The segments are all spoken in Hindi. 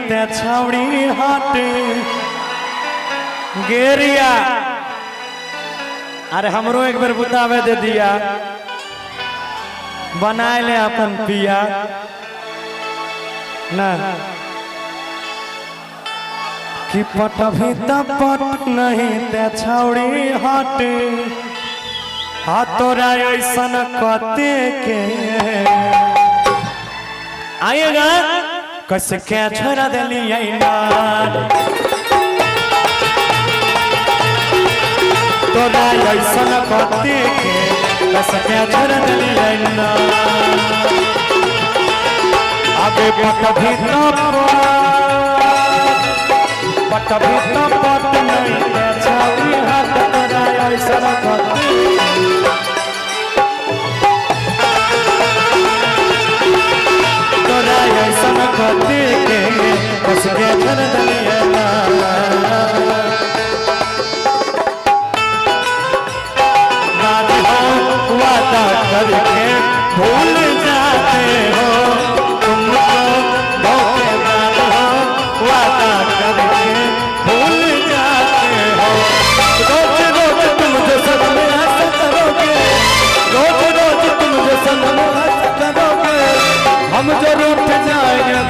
ते छावड़ी हाट गेरिया। अरे हमरो एक बार बुतावे दे दिया बनाए ले अपन पिया ना कि पट भी पट नहीं ते छावड़ी हाट हाथ तोरा ऐसन कते के आएगा कस के छोड़ा दिली तोरा ऐसन कते के कस के छोड़ा दिली आगे पट भी पट नहीं ते छावड़ी हाथ तोरा ऐसन कते ऐसन कते के कस के छोड़ दिलिया वादा करके भूल जाते हो तुमको धोखेबाज हो वादा करके भूल जाते हो रोज रोज तुम जो सदमे हंस करोगे रोज रोज तुम जो सदमे हंस करोगे हम जो रूठ जाएंगे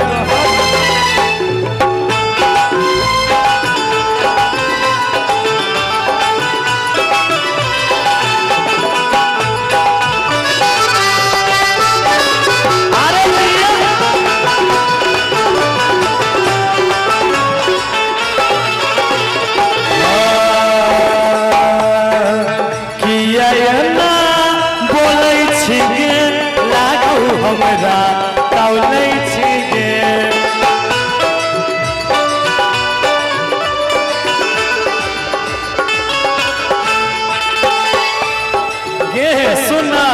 हमरा तौलै छी गे सुना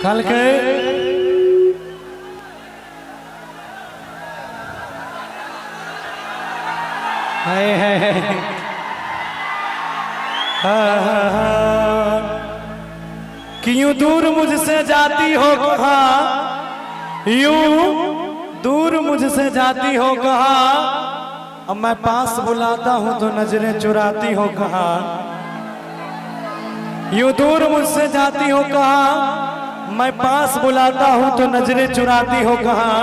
कल के कि यूं दूर मुझसे जाती हो कहाँ यूं दूर मुझसे जाती हो कहाँ अब मैं पास बुलाता हूँ तो नजरें चुराती हो कहाँ यूं दूर मुझसे जाती हो कहाँ मैं पास बुलाता हूँ तो नजरें चुराती हो कहाँ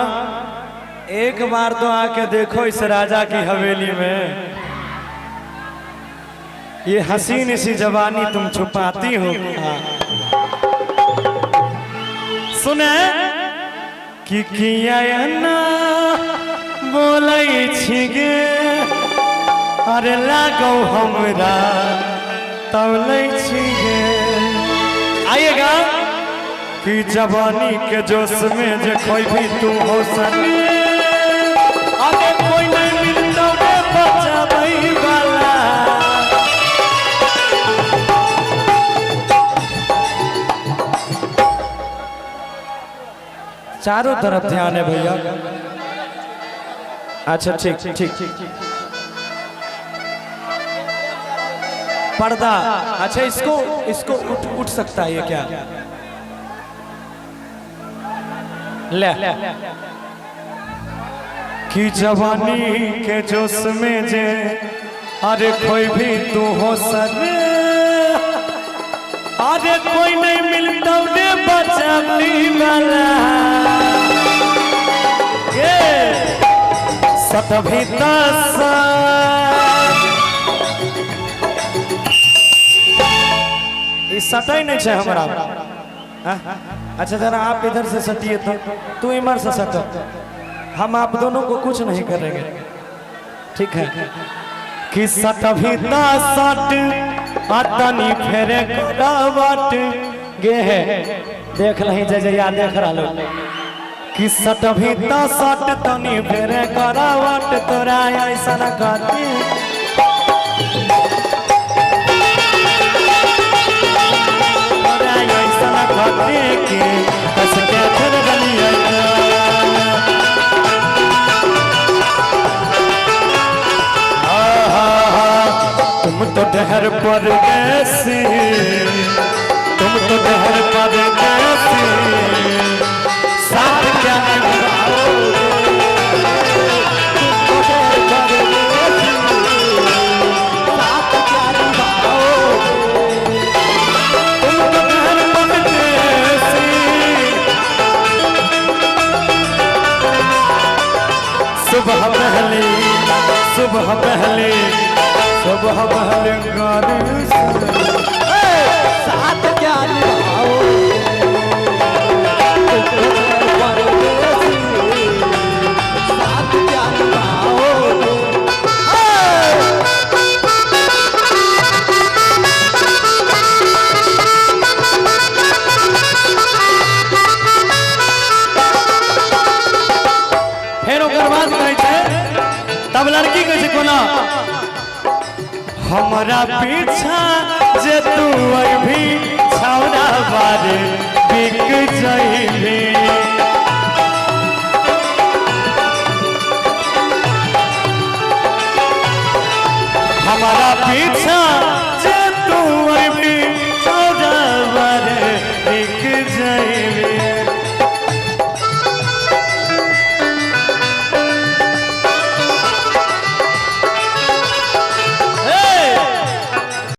एक बार तो आके देखो इस राजा की हवेली में ये हसीन सी जवानी तुम छुपाती हो कहाँ सुने कि किया ना बोलै छिगे अरे लागो हमरा तौलै छिगे आइएगा कि जवानी के जोश में जे कोई भी तू हो सके अरे कोई नहीं मिलता रे बचाबै वाला चारों तरफ ध्यान है भैया अच्छा ठीक ठीक पर्दा अच्छा इसको इसको उठ सकता है ये क्या ले कि जवानी के जोश में जे अरे कोई भी तू हो सके अरे कोई नहीं मिलता रे बचाने वाला सत भी सटाई नहीं है हमारा अच्छा जरा आप इधर से सटिए तो तू इमर से सट हम आप दोनों को कुछ नहीं करेंगे ठीक है कि सट भी सट तनी फेरे करावट गे है देख लही जजया देख रहा लो कि सट भी सट तनी फेरे करावट तोरा ऐसा न करती तोरा ऐसा न करती कि कस के फिर गलिया तुम तो डहर पर ऐसी तुम तो डहर परदेसी साथ क्या निभाओगे सुबह पहले सुबह पहले सुबह पहले गाड़ी साथ क्या निभाओ साथ क्या निभाओ फिर ओकर बाद कहै छै तब लड़की कहै छै कोना हमरा पीछा जे तू अभी छौरा बारे बिक जइबे हमारा पीछा